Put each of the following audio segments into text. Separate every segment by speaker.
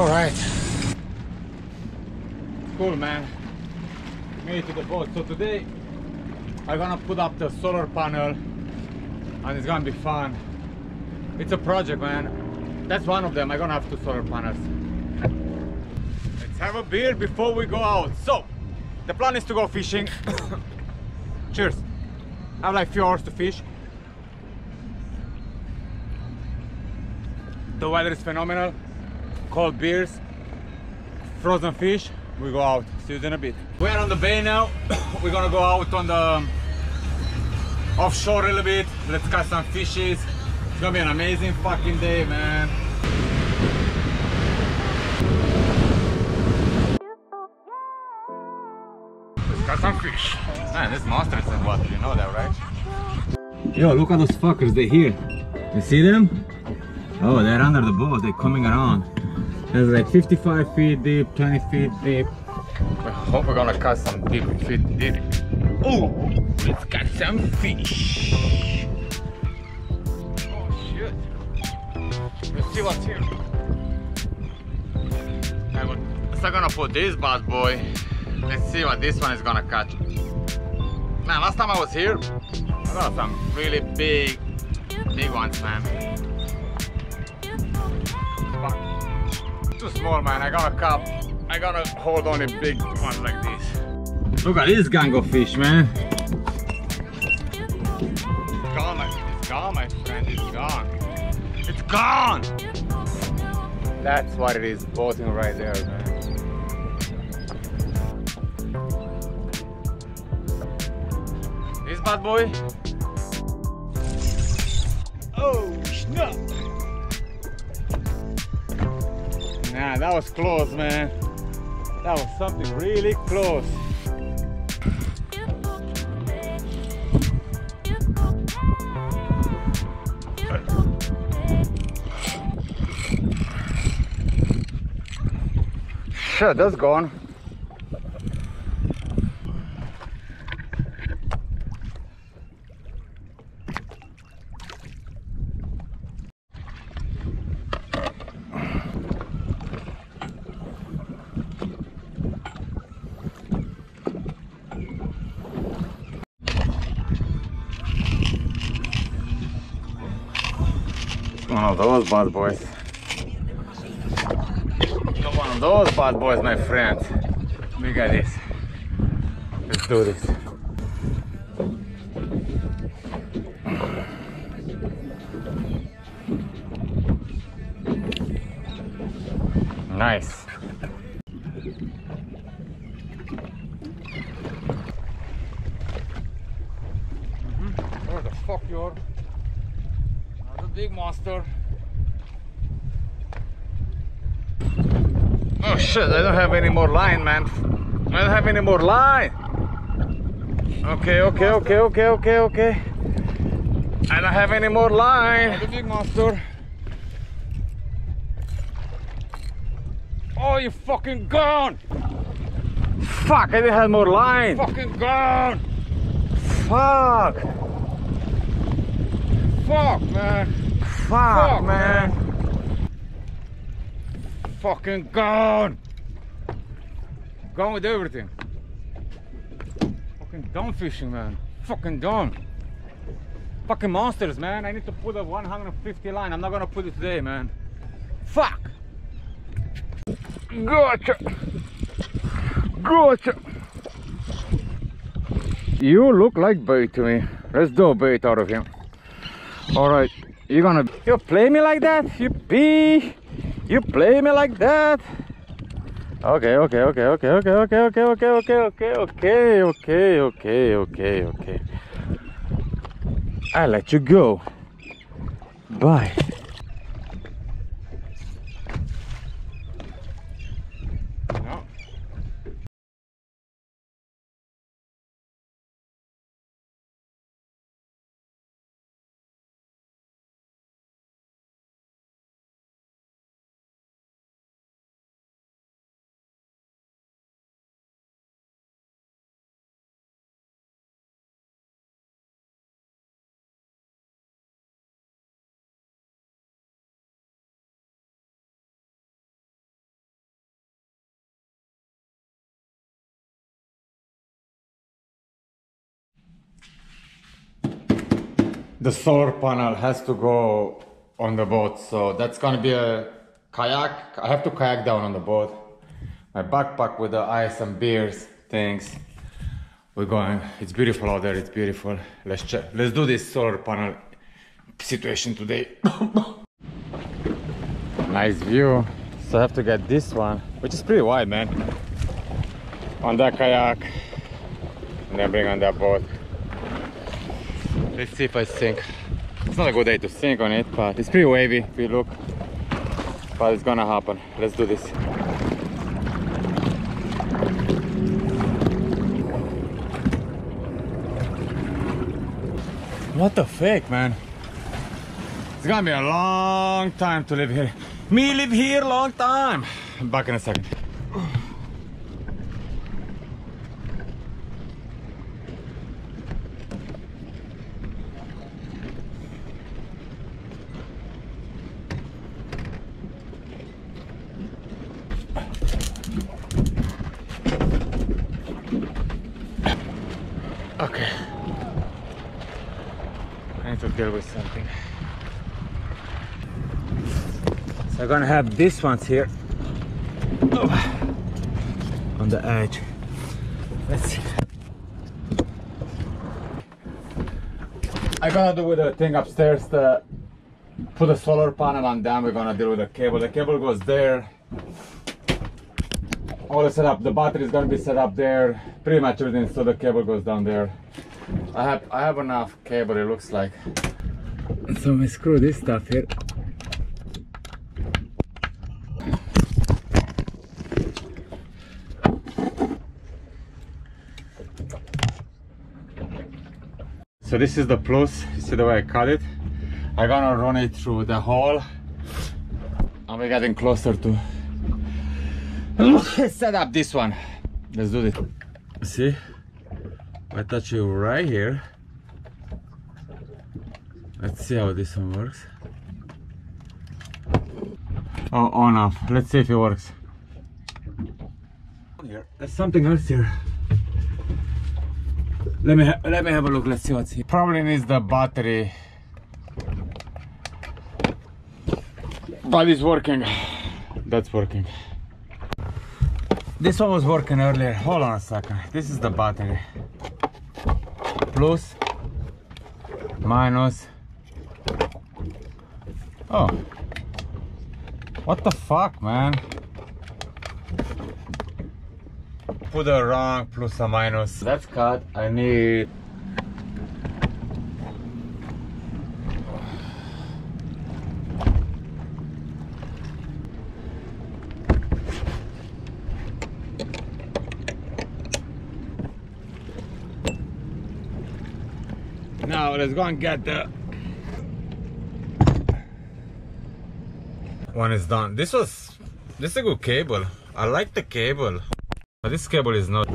Speaker 1: Alright. Cool, man. Made it to the boat. So today I'm gonna put up the solar panel and it's gonna be fun. It's a project, man. That's one of them. I'm gonna have 2 solar panels. Let's have a beer before we go out. So the plan is to go fishing. Cheers. I have like few hours to fish. The weather is phenomenal. Cold beers, frozen fish. We go out. See you in a bit. We're on the bay now. We're gonna go out on the offshore a little bit. Let's catch some fishes. It's gonna be an amazing fucking day, man. Let's catch some fish. Man, this monster is in water. You know that, right? Yo, look at those fuckers. They're here. You see them? Oh, they're under the boat. They're coming around. It's like 55 feet deep, 20 feet deep. I hope we're gonna catch some deep feet deep. Oh, let's catch some fish. Oh shit. Let's see what's here. I'm still gonna put this bad boy. Let's see what this one is gonna catch. Man, last time I was here, I got some really big ones, man. Too small, man. I got a cup. I gotta hold on a big one like this. Look at this gang of fish, man. It's gone, my friend. It's gone. It's gone. That's what it is. Boating right there, man. This bad boy. Oh snap! Nah, that was close, man. That was something really close. Shit, that's gone. One of those bad boys. One of those bad boys, my friend. Look at this. Let's do this. Nice. Where the fuck you are? Big monster. Oh shit, I don't have any more line, man. I don't have any more line. Okay. I don't have any more line. The big monster. Oh, you fucking gone. Fuck, I didn't have more line. Fucking gone. Fuck. Fuck, man. Fuck, man. Fucking gone. Gone with everything. Fucking done fishing, man. Fucking done. Fucking monsters, man. I need to put a 150 line. I'm not gonna put it today, man. Fuck. Gotcha. You look like bait to me. Let's do a bait out of him. Alright, you play me like that? You play me like that? Okay. I let you go. Bye. the solar panel has to go on the boat, so that's gonna be a kayak. I have to kayak down on the boat. My backpack with the ice and beers, things. We're going. It's beautiful out there. It's beautiful. Let's check. Let's do this solar panel situation today. Nice view. So I have to get this one, which is pretty wide, man. On that kayak, and then bring on that boat. Let's see if I sink. It's not a good day to sink on it, but it's pretty wavy if you look. But it's gonna happen. Let's do this. What the fuck, man? It's gonna be a long time to live here. Me live here long time. I'm back in a second. Okay. I need to deal with something. So I'm gonna have these ones here on the edge. Let's see. I'm gonna do with the thing upstairs to put a solar panel on them. We're gonna deal with the cable. The cable goes there. All the setup, the battery is gonna be set up there. Pretty much everything, so the cable goes down there. I have enough cable, it looks like. So we screw this stuff here. So this is the plus. You see the way I cut it? I'm gonna run it through the hole, and we're getting closer to set up this one. Let's do this. See? I touch you right here. Let's see how this one works. Oh, on off. Let's see if it works. Here, there's something else here. Let me have a look. Let's see what's here. Probably needs the battery, but it's working. That's working. This one was working earlier. Hold on a second. This is the battery. Plus, minus. Oh, what the fuck, man? Put the wrong plus or minus. That's cut. I need. Now let's go and get the one is done. This is a good cable. I like the cable, but this cable is not.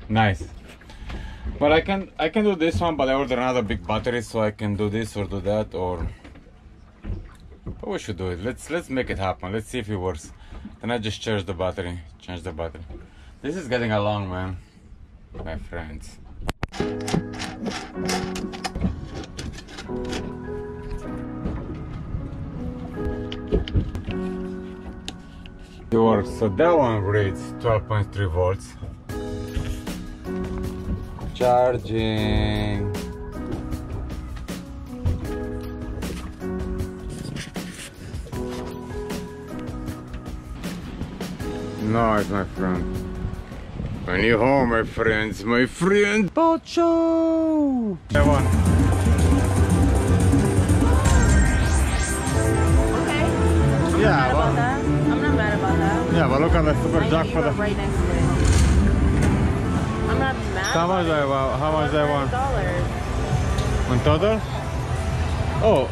Speaker 1: Nice. But I can do this one, but I ordered another big battery, so I can do this or do that, or but we should do it. Let's make it happen. Let's see if it works. Then I just change the battery. This is getting along, man, my friends. It works. So that one reads 12.3 volts. Charging. Nice, my friend. When you're home, my friends, Boat show! That one.
Speaker 2: Okay.
Speaker 1: Yeah, well,
Speaker 2: I'm not mad about that.
Speaker 1: Yeah, but look at the super jack for the.
Speaker 2: Right next to it. I'm not mad.
Speaker 1: How much that one? $1
Speaker 2: $100.
Speaker 1: $1 total? Oh,